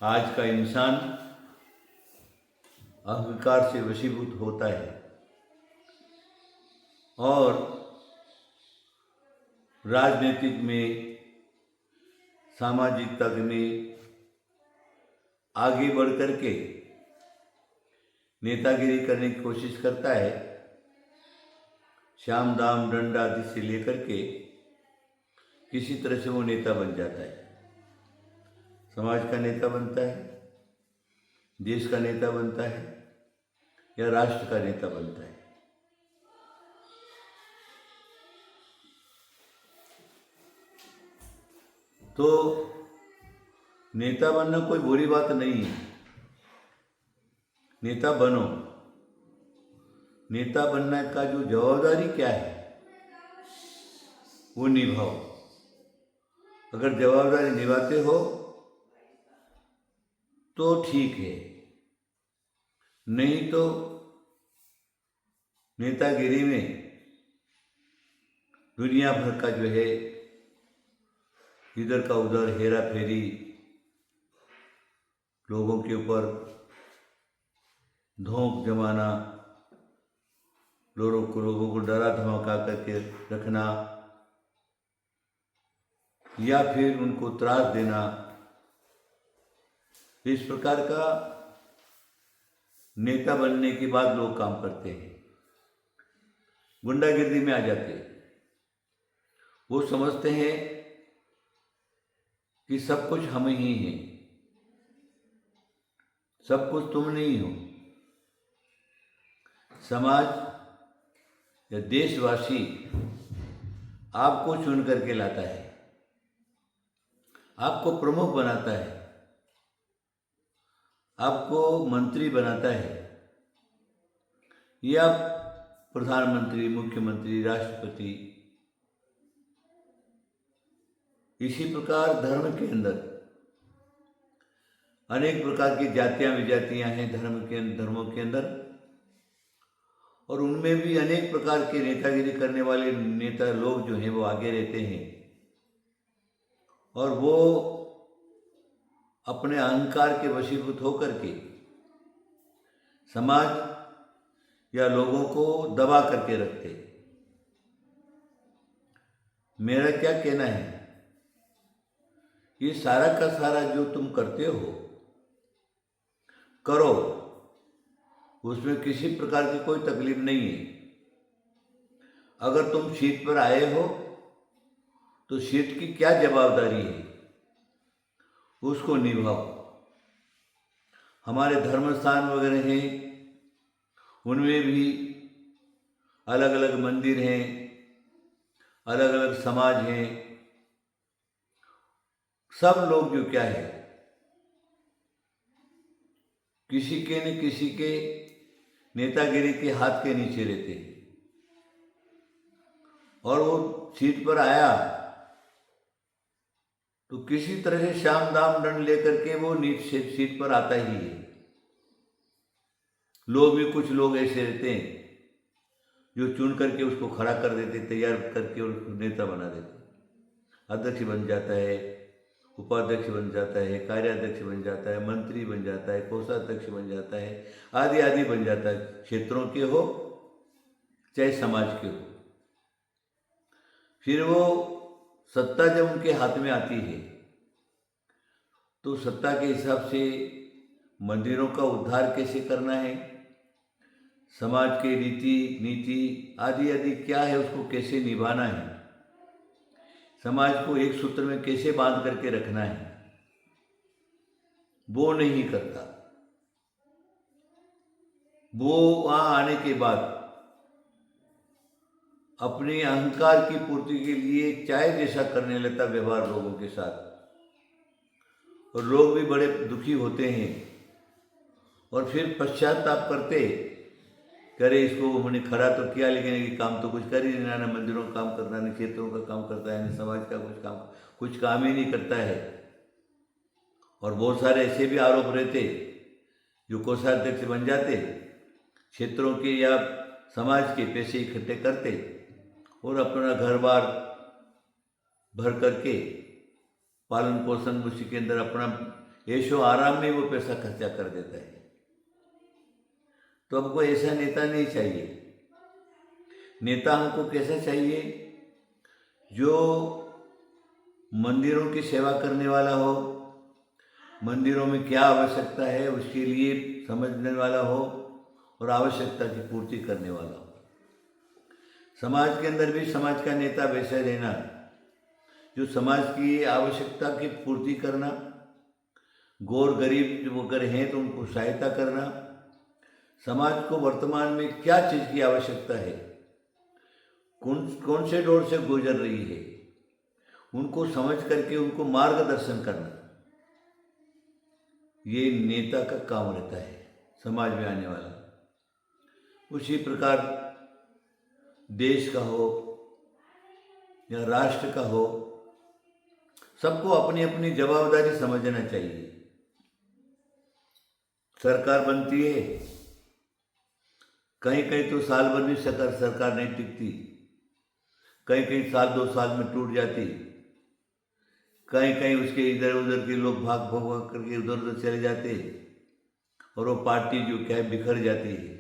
आज का इंसान अहंकार से वशीभूत होता है और राजनीतिक में, सामाजिकता में आगे बढ़ कर के नेतागिरी करने की कोशिश करता है। शाम दाम दंड आदि से लेकर के किसी तरह से वो नेता बन जाता है। समाज का नेता बनता है, देश का नेता बनता है या राष्ट्र का नेता बनता है। तो नेता बनना कोई बुरी बात नहीं है। नेता बनो। नेता बनने का जो जवाबदारी क्या है वो निभाओ। अगर जवाबदारी निभाते हो तो ठीक है, नहीं तो नेतागिरी में दुनिया भर का जो है इधर का उधर हेरा फेरी, लोगों के ऊपर धोख जमाना, लोगों को डरा धमका करके रखना या फिर उनको त्रास देना, इस प्रकार का नेता बनने के बाद लोग काम करते हैं, गुंडागिर्दी में आ जाते हैं। वो समझते हैं कि सब कुछ हम ही हैं, सब कुछ तुम नहीं हो। समाज या देशवासी आपको चुन करके लाता है, आपको प्रमुख बनाता है, आपको मंत्री बनाता है या प्रधानमंत्री, मुख्यमंत्री, राष्ट्रपति। इसी प्रकार धर्म के अंदर अनेक प्रकार की जातियां विजातियां हैं धर्मों के अंदर, और उनमें भी अनेक प्रकार के नेतागिरी करने वाले नेता लोग जो हैं वो आगे रहते हैं और वो अपने अहंकार के वशीभूत होकर के समाज या लोगों को दबा करके रखते। मेरा क्या कहना है, ये सारा का सारा जो तुम करते हो करो, उसमें किसी प्रकार की कोई तकलीफ नहीं है। अगर तुम सीट पर आए हो तो सीट की क्या जवाबदारी है उसको निभाओ। हमारे धर्म स्थान वगैरह हैं, उनमें भी अलग अलग मंदिर हैं, अलग अलग समाज हैं। सब लोग जो क्या है किसी के न किसी के नेतागिरी के हाथ के नीचे रहते हैं, और वो सीट पर आया तो किसी तरह से शाम दाम दंड लेकर के वो सीट पर आता ही है। लोग भी कुछ लोग ऐसे रहते हैं जो चुन करके उसको खड़ा कर देते, तैयार करके उसको नेता बना देते। अध्यक्ष बन जाता है, उपाध्यक्ष बन जाता है, कार्याध्यक्ष बन जाता है, मंत्री बन जाता है, कोषाध्यक्ष बन जाता है, आदि आदि बन जाता है। क्षेत्रों के हो चाहे समाज के हो। फिर वो सत्ता जब उनके हाथ में आती है तो सत्ता के हिसाब से मंदिरों का उद्धार कैसे करना है, समाज के रीति नीति आदि आदि क्या है उसको कैसे निभाना है, समाज को एक सूत्र में कैसे बांध करके रखना है, वो नहीं करता। वो वहां आने के बाद अपने अहंकार की पूर्ति के लिए चाहे जैसा करने लगता व्यवहार लोगों के साथ, और लोग भी बड़े दुखी होते हैं और फिर पश्चाताप करते, करे इसको हमने खड़ा तो किया लेकिन ये काम तो कुछ कर ही नहीं, ना मंदिरों का काम करता, न क्षेत्रों का काम करता है, न समाज का कुछ काम ही नहीं करता है। और बहुत सारे ऐसे भी आरोप रहते जो कोषाध्यक्ष बन जाते, क्षेत्रों के या समाज के पैसे इकट्ठे करते और अपना घर बार भर करके पालन पोषण उसी के अंदर अपना ऐशो आराम में वो पैसा खर्चा कर देता है। तो हमको ऐसा नेता नहीं चाहिए। नेता हमको कैसा चाहिए? जो मंदिरों की सेवा करने वाला हो, मंदिरों में क्या आवश्यकता है उसके लिए समझने वाला हो और आवश्यकता की पूर्ति करने वाला हो। समाज के अंदर भी समाज का नेता वैसे रहना जो समाज की आवश्यकता की पूर्ति करना, गौर गरीब जो अगर हैं तो उनको सहायता करना, समाज को वर्तमान में क्या चीज़ की आवश्यकता है, कौन से दौर से गुजर रही है, उनको समझ करके उनको मार्गदर्शन करना, ये नेता का काम रहता है समाज में आने वाला। उसी प्रकार देश का हो या राष्ट्र का हो, सबको अपनी अपनी जवाबदारी समझना चाहिए। सरकार बनती है, कहीं कहीं तो साल भर भी सरकार नहीं टिकती, कहीं कहीं साल 2 साल में टूट जाती, कहीं कहीं उसके इधर उधर के लोग भाग भाग करके उधर उधर चले जाते और वो पार्टी जो क्या है बिखर जाती है।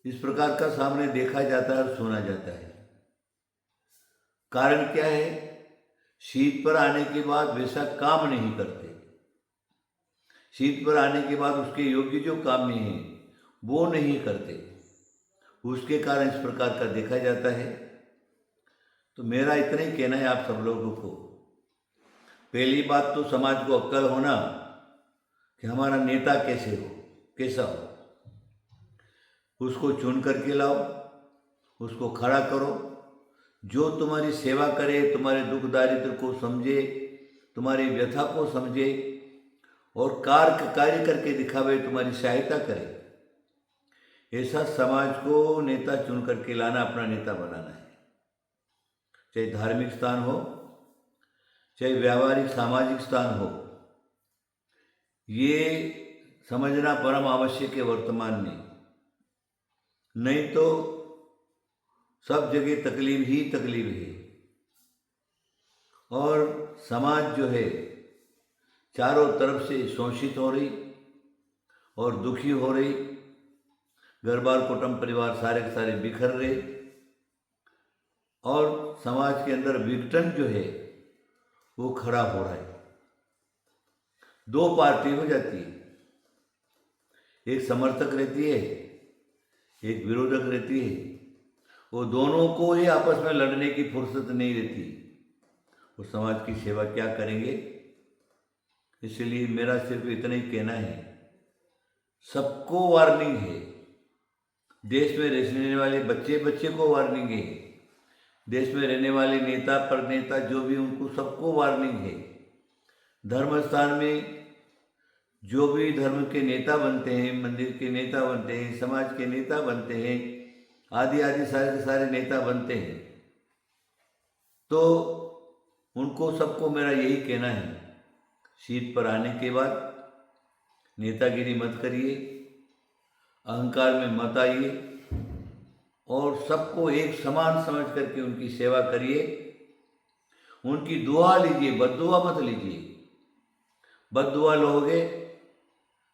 इस प्रकार का सामने देखा जाता है और सुना जाता है। कारण क्या है? सीट पर आने के बाद वैसा काम नहीं करते। सीट पर आने के बाद उसके योग्य जो काम नहीं है वो नहीं करते, उसके कारण इस प्रकार का देखा जाता है। तो मेरा इतना ही कहना है आप सब लोगों को। पहली बात तो समाज को अक्ल होना कि हमारा नेता कैसे हो, कैसा हो, उसको चुन करके लाओ, उसको खड़ा करो, जो तुम्हारी सेवा करे, तुम्हारे दुख दारिद्र को समझे, तुम्हारी व्यथा को समझे और कार्य करके दिखावे, तुम्हारी सहायता करे। ऐसा समाज को नेता चुन करके लाना, अपना नेता बनाना है। चाहे धार्मिक स्थान हो, चाहे व्यावहारिक सामाजिक स्थान हो, ये समझना परम आवश्यक है वर्तमान में। नहीं तो सब जगह तकलीफ ही तकलीफ है और समाज जो है चारों तरफ से शोषित हो रही और दुखी हो रही, घर बार कुटुंब परिवार सारे के सारे बिखर रहे और समाज के अंदर विघटन जो है वो खड़ा हो रहा है। 2 पार्टी हो जाती है, एक समर्थक रहती है, एक विरोधक रहती है। वो दोनों को ही आपस में लड़ने की फुर्सत नहीं रहती। वो समाज की सेवा क्या करेंगे? इसलिए मेरा सिर्फ इतना ही कहना है, सबको वार्निंग है। देश में रहने वाले बच्चे को वार्निंग है, देश में रहने वाले नेता पर नेता जो भी उनको सबको वार्निंग है। धर्म स्थान में जो भी धर्म के नेता बनते हैं, मंदिर के नेता बनते हैं, समाज के नेता बनते हैं, आदि सारे के सारे नेता बनते हैं, तो उनको सबको मेरा यही कहना है, सीट पर आने के बाद नेतागिरी मत करिए, अहंकार में मत आइए और सबको एक समान समझ करके उनकी सेवा करिए। उनकी दुआ लीजिए, बद्दुआ मत लीजिए। बद्दुआ लोगे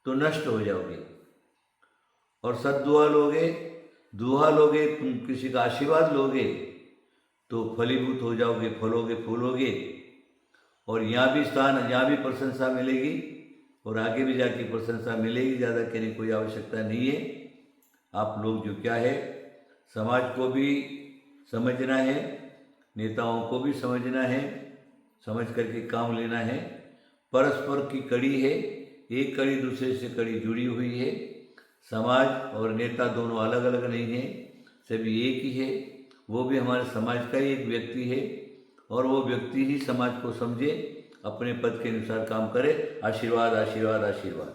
तो नष्ट हो जाओगे और सद्दुआ लोगे, दुआ लोगे, तुम किसी का आशीर्वाद लोगे तो फलीभूत हो जाओगे, फलोगे फूलोगे और यहाँ भी प्रशंसा मिलेगी और आगे भी जाके प्रशंसा मिलेगी। ज़्यादा कहने की कोई आवश्यकता नहीं है। आप लोग जो क्या है, समाज को भी समझना है, नेताओं को भी समझना है, समझ करके काम लेना है। परस्पर की कड़ी है, एक कड़ी दूसरे से कड़ी जुड़ी हुई है। समाज और नेता दोनों अलग अलग नहीं हैं, सभी एक ही है। वो भी हमारे समाज का ही एक व्यक्ति है और वो व्यक्ति ही समाज को समझे, अपने पद के अनुसार काम करे। आशीर्वाद आशीर्वाद आशीर्वाद।